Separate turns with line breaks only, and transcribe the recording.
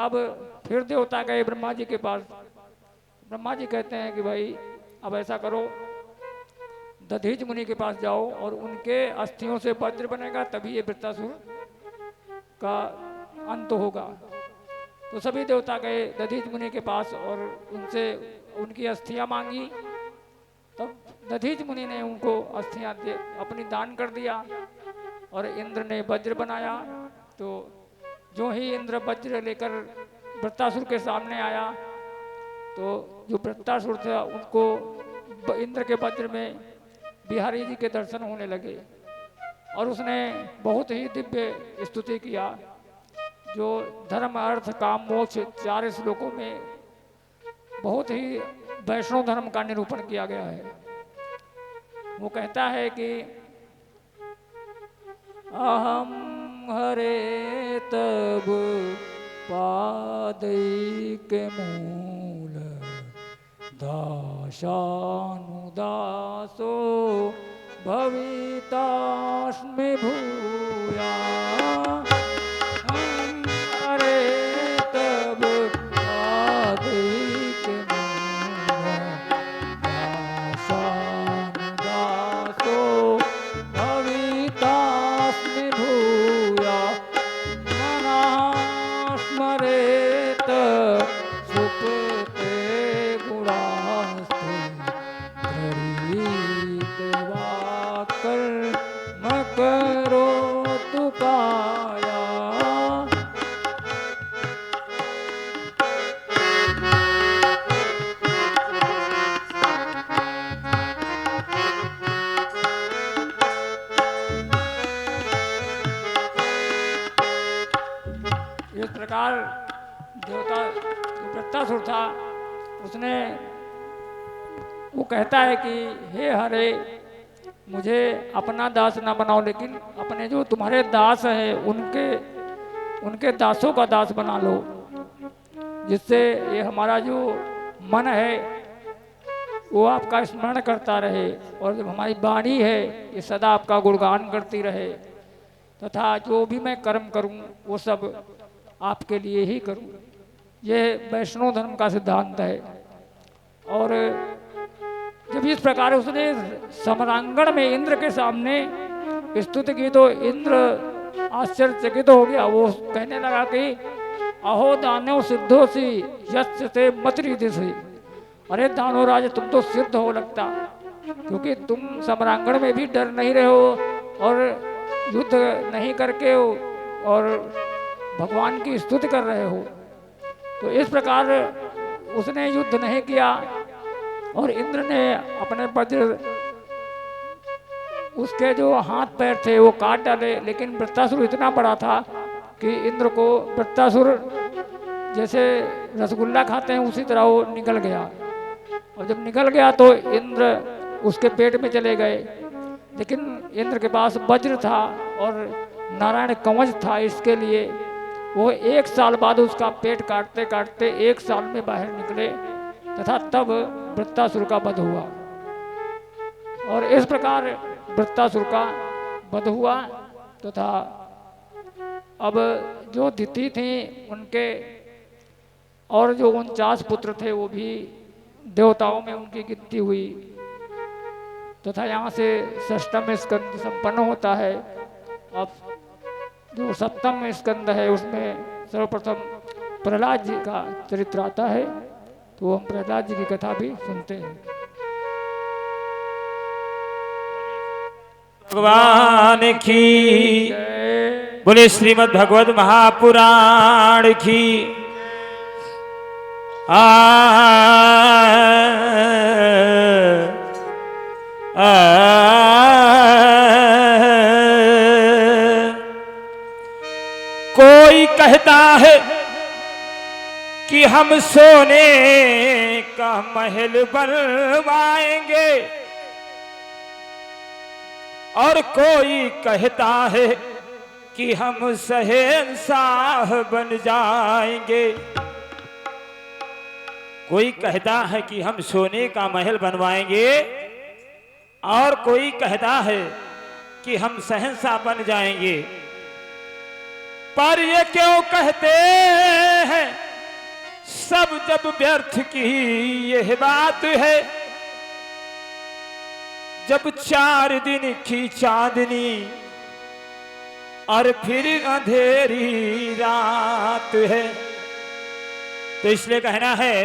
अब फिर देवता गए ब्रह्मा जी के पास। ब्रह्मा जी कहते हैं कि भाई अब ऐसा करो, दधीच मुनि के पास जाओ और उनके अस्थियों से वज्र बनेगा, तभी ये वृत्तासुर का अंत होगा। तो सभी देवता गए दधीच मुनि के पास और उनसे उनकी अस्थियां मांगी। तब दधीच मुनि ने उनको अस्थियां अपनी दान कर दिया और इंद्र ने वज्र बनाया। तो जो ही इंद्र वज्र लेकर वृत्तासुर के सामने आया, तो जो वृत्तासुर था उनको इंद्र के वज्र में बिहारी जी के दर्शन होने लगे और उसने बहुत ही दिव्य स्तुति किया। जो धर्म अर्थ काम मोक्ष 4 श्लोकों में बहुत ही वैष्णव धर्म का निरूपण किया गया है। वो कहता है कि अहम हरे तब पादैक मूल दासानुदासो भवितास्मि भूया। हम हरे तब पादैक मूल दासानुदासो भवितास्मि भूया। मनः स्मरेत सुप्ते गुणास्ते गरीत वाकर्म करोतु काया। इस प्रकार देवता वृत्तासुर था, उसने वो कहता है कि हे हरे, मुझे अपना दास ना बनाओ, लेकिन अपने जो तुम्हारे दास हैं उनके दासों का दास बना लो, जिससे ये हमारा जो मन है वो आपका स्मरण करता रहे और जब हमारी वाणी है ये सदा आपका गुणगान करती रहे, तथा जो भी मैं कर्म करूं वो सब आपके लिए ही करूं। ये वैष्णव धर्म का सिद्धांत है। और जब इस प्रकार उसने समरांगण में इंद्र के सामने स्तुति की तो इंद्र आश्चर्यचकित हो गया। वो कहने लगा कि अहो दानव सिद्धोसी यस्य ते मतरी दिशि। अरे दानवराज, तुम तो सिद्ध हो लगता, क्योंकि तुम समरांगण में भी डर नहीं रहे हो और युद्ध नहीं करके और भगवान की स्तुति कर रहे हो। तो इस प्रकार उसने युद्ध नहीं किया और इंद्र ने अपने वज्र उसके जो हाथ पैर थे वो काट डाले, लेकिन वृत्तासुर इतना बड़ा था कि इंद्र को वृत्तासुर जैसे रसगुल्ला खाते हैं उसी तरह वो निकल गया। और जब निकल गया तो इंद्र उसके पेट में चले गए, लेकिन इंद्र के पास वज्र था और नारायण कवच था, इसके लिए वो 1 साल बाद उसका पेट काटते काटते 1 साल में बाहर निकले तथा तब वृत्तासुर का वध हुआ। और इस प्रकार वृत्तासुर का वध हुआ तथा अब जो दिति थी उनके और जो 49 पुत्र थे वो भी देवताओं में उनकी गिनती हुई तथा यहाँ से 6ठम स्कंद संपन्न होता है। अब जो 7म स्कंद है उसमें सर्वप्रथम प्रहलाद जी का चरित्र आता है, तो हम प्रहलाद जी की कथा भी सुनते हैं।
भगवान की बोले, श्रीमद् भगवत महापुराण की। कोई कहता है कि हम सोने का महल बनवाएंगे और कोई कहता है कि हम शहंशाह बन जाएंगे। कोई कहता है कि हम सोने का महल बनवाएंगे और कोई कहता है कि हम शहंशाह बन जाएंगे। पर ये क्यों कहते हैं सब जब व्यर्थ की यह बात है, जब 4 दिन की चांदनी और फिर अंधेरी रात है। तो इसलिए कहना है